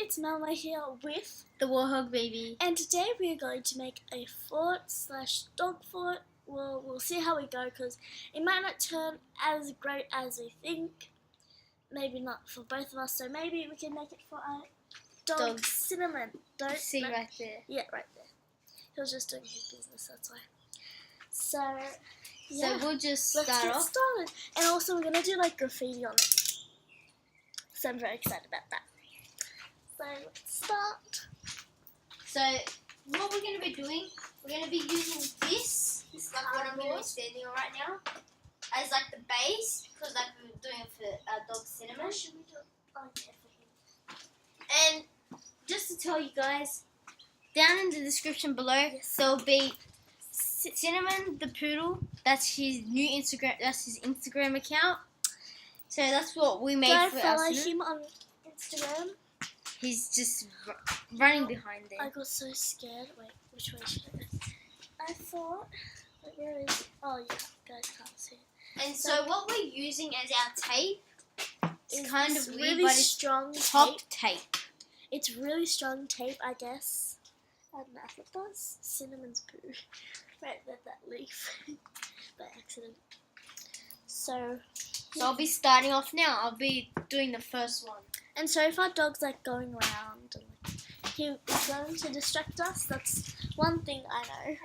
it's Melma here with the Warhog baby. and today we are going to make a fort/dog fort. Well, we'll see how we go because it might not turn as great as we think. Maybe not for both of us, so maybe we can make it for our dog Cinnamon. Don't See right there. Yeah, right there. He was just doing his business, that's why. So, yeah. So we'll just Let's start get off. started. And also we're going to do like graffiti on it. So I'm very excited about that. So let's start. So what we're going to be doing, we're going to be using this like what I'm going to be standing on right now, as like the base, because like we were doing it for our dog Cinnamon. Should we do it? Oh, yeah, for him. And just to tell you guys, down in the description below, there'll be Cinnamon the Poodle. That's his new Instagram. That's his Instagram account. So that's what we made Go for follow us. him on Instagram. He's just running behind there. I got so scared. Wait, which way should I go? I thought. Wait, where is it? Oh, yeah, guys can't see it. And so what we're using as our tape is kind of weird, really but it's strong top tape. tape. It's really strong tape, I guess. I don't know if it does. Cinnamon's poo. Right there, that leaf. By accident. So I'll be starting off now. I'll be doing the first one. And so if our dog's like going around and like, he is going to distract us, that's one thing I know.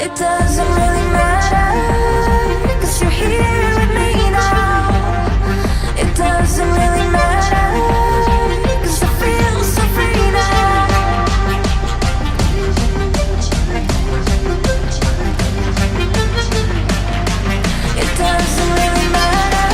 It doesn't really matter, 'cause you're here with me now. It doesn't really matter, 'cause I feel so free now. It doesn't really matter.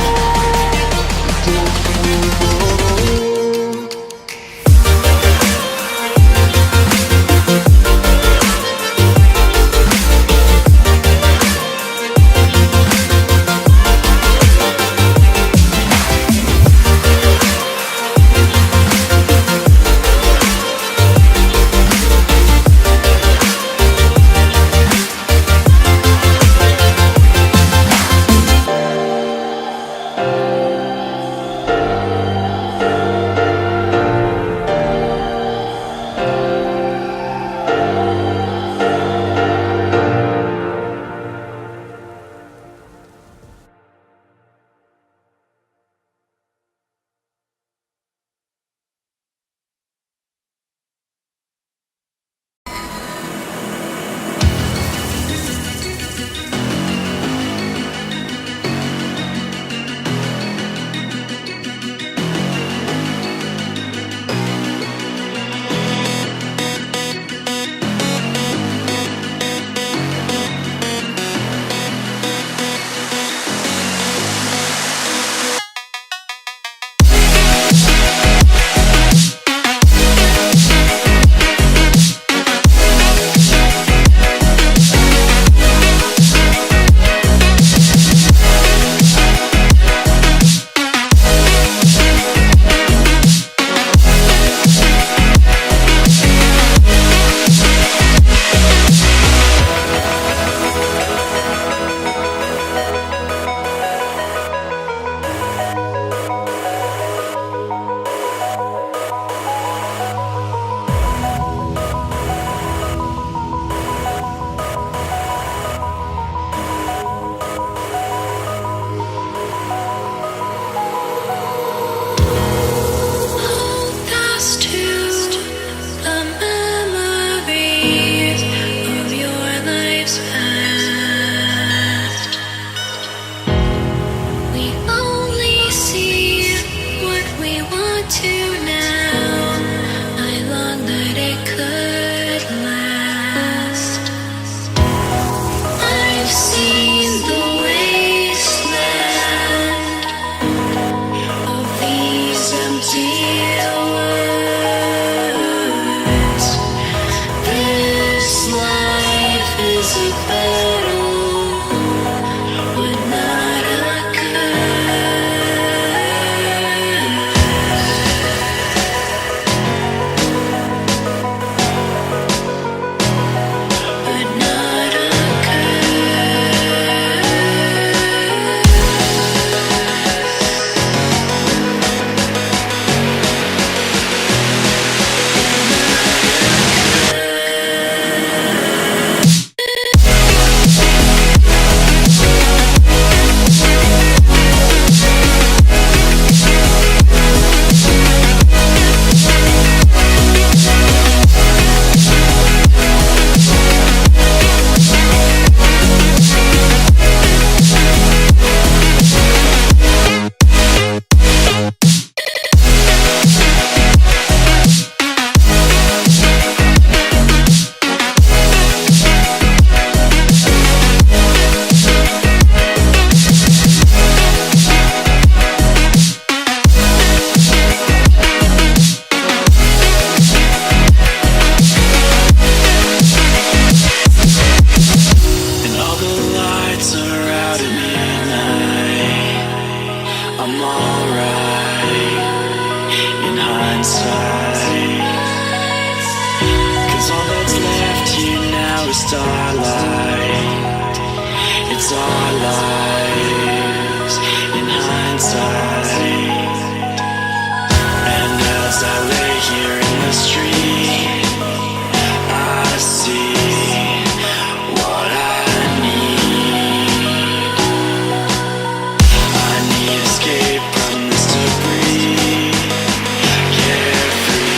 starlight. It's our lives in hindsight. And as I lay here in the street, I see what I need. I need escape from this debris. Carefree.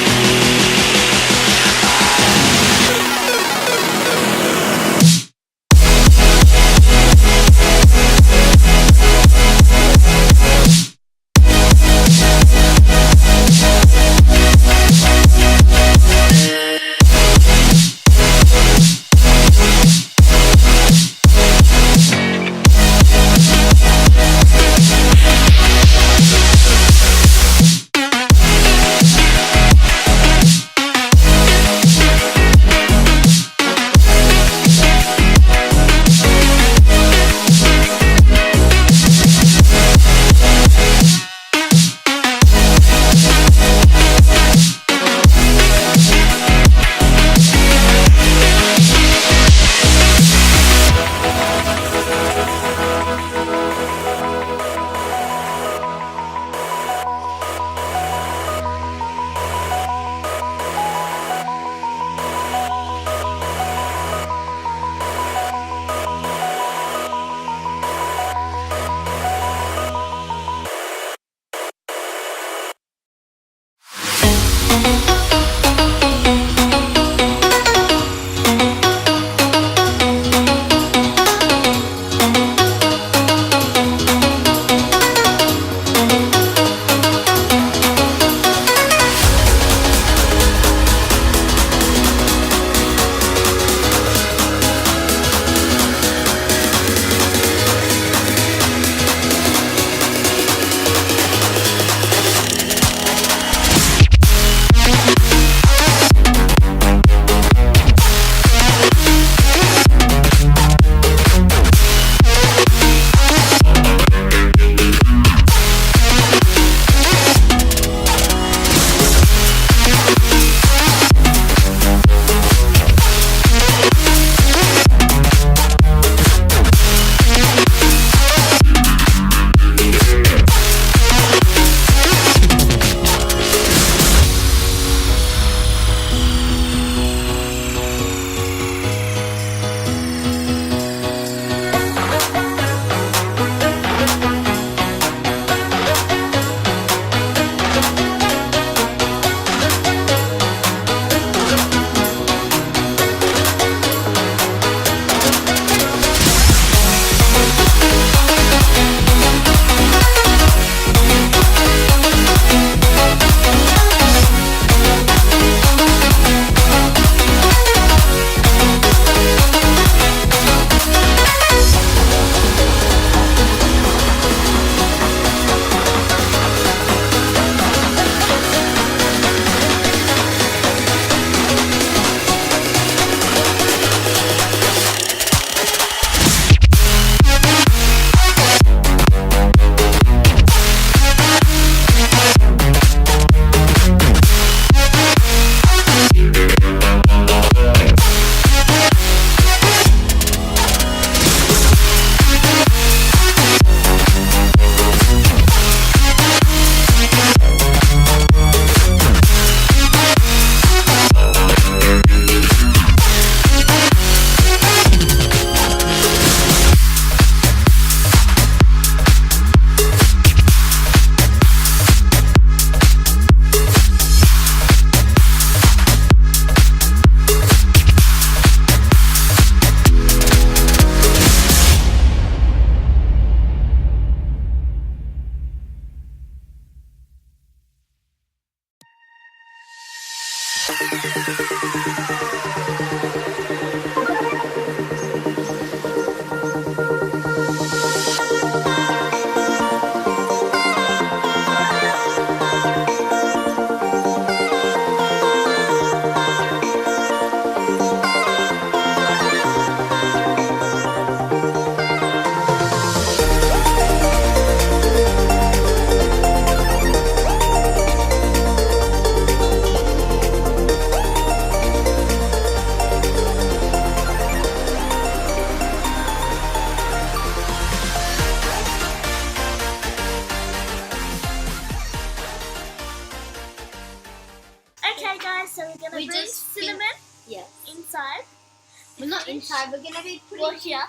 here.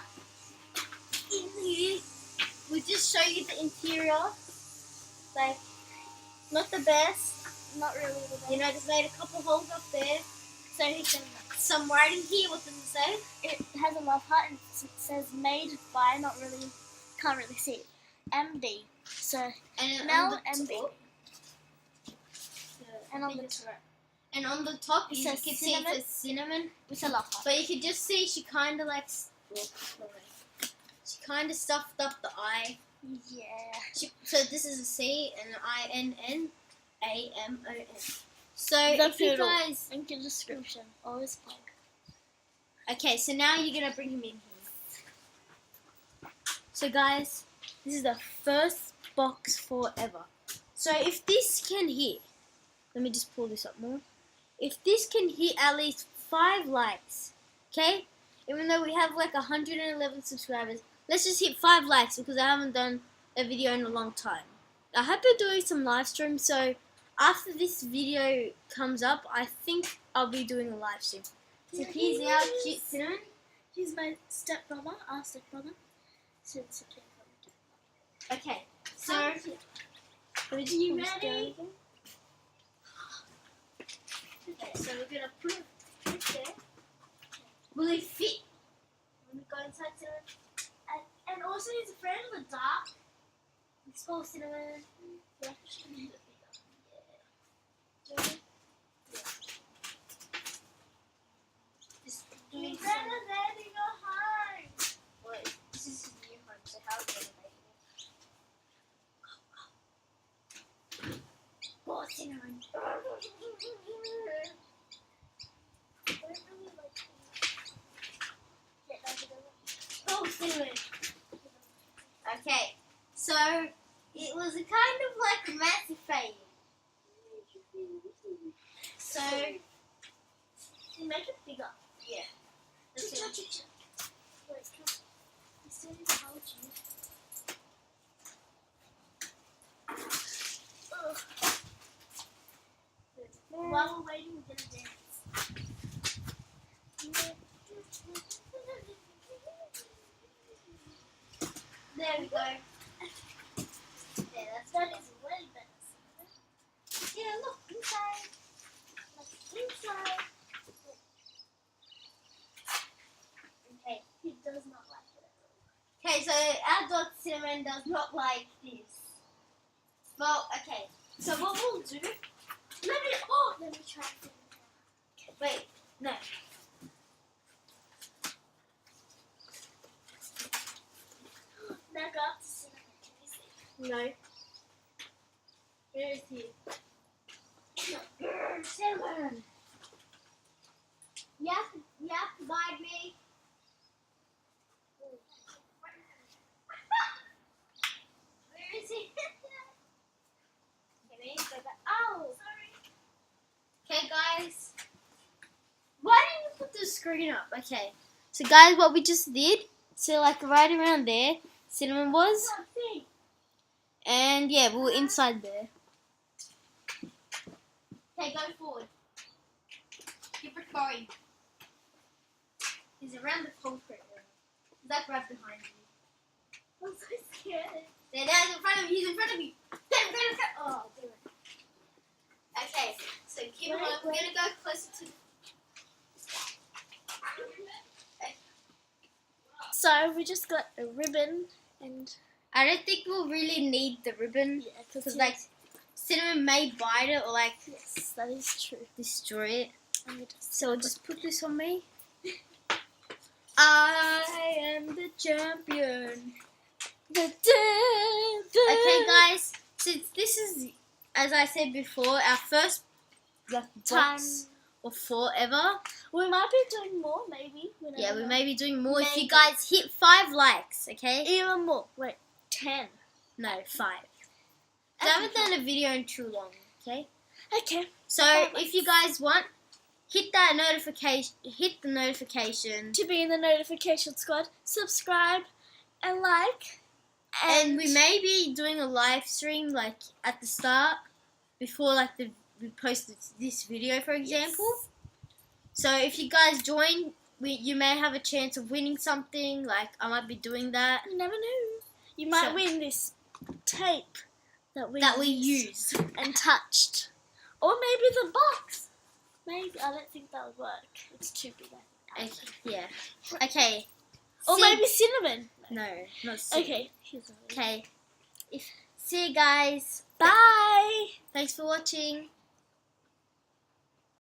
In here, we just show you the interior. Like, not the best. Not really the best. You know, just made a couple holes up there. So he can. Some writing here. What does it say? It has a love heart and it says made by. Not really. Can't really see it. MB. So And Mel on the MB. top, And on the and on the top, It you says can see it says cinnamon. with a love heart. But you can just see she kind of like, she kind of stuffed up the I. Yeah. So this is a C and an INNAMON. So The if you poodle. guys, Link in description. Always plug. okay, so now you're gonna bring him in here. So guys, this is the first box forever. So if this can hit, let me just pull this up more. If this can hit at least 5 likes, okay? Even though we have like 111 subscribers, let's just hit 5 likes because I haven't done a video in a long time. I hope you're doing some live streams, so after this video comes up, I think I'll be doing a live stream. So here's our cute cinnamon. He's my stepbrother, our stepbrother. Since he came from. Okay, so Let me just You pull this ready? down again. okay, so we're gonna put it there. Will it fit when we go inside cinnamon? And also he's afraid of the dark. It's called cinnamon. Yeah, should be a bit bigger. Yeah. Just doing He's some. better than you go home. Wait, this is his new home, so how are we gonna make it? Go cinnamon. Go cinnamon. Okay, so it was a kind of like a massive failure. So Make it bigger. yeah, that's it. Wait, come. You still need to hold you. Ugh. While we're waiting, we're gonna dance. There we go. Yeah, That is way better. yeah. Look inside. Inside. Okay. He does not like it. Okay, so our dog Cinnamon does not like this. Well, okay. So what we'll do? Let me try it. Wait, no. Now go up to cinnamon. Can you see? No. Where is he? Cinnamon. You have to guide me. Where is he? Can we go back? Oh, sorry. Okay, guys. Why didn't you put the screen up? Okay. So, guys, what we just did. So, like right around there, Cinnamon was. And yeah, we were inside there. Okay, go forward. Keep recording. He's around the concrete room. He's like right behind you. I'm so scared. There, there's in front of you. He's in front of you. Get him. Oh, do it. Okay, so keep on. We're gonna go closer to. So we just got a ribbon and I don't think we'll really need the ribbon yeah, because like Cinnamon may bite it or like yes, that is true. destroy it. And we just So I'll just put this on me. I am the champion. Okay, guys. Since this is, as I said before, our first Time. box of forever. We might be doing more, maybe. never Yeah, we know. may be doing more if you Maybe. guys hit 5 likes. Okay? Even more. Wait, 10. No, 5. I haven't done a video in too long. Okay? Okay. So 5 if you guys want, hit that notification. Hit the notification. To be in the notification squad, subscribe and like. And we may be doing a live stream like at the start before like we post this video, for example. So if you guys join you may have a chance of winning something. Like I might be doing that. You never know. You might So- win this tape that we use. and touched, or maybe the box. Maybe I don't think that would work. It's too big. Okay, yeah. Okay. Or See- maybe cinnamon. No, not see. Okay. Here's Okay. See you guys. Bye. Thanks for watching.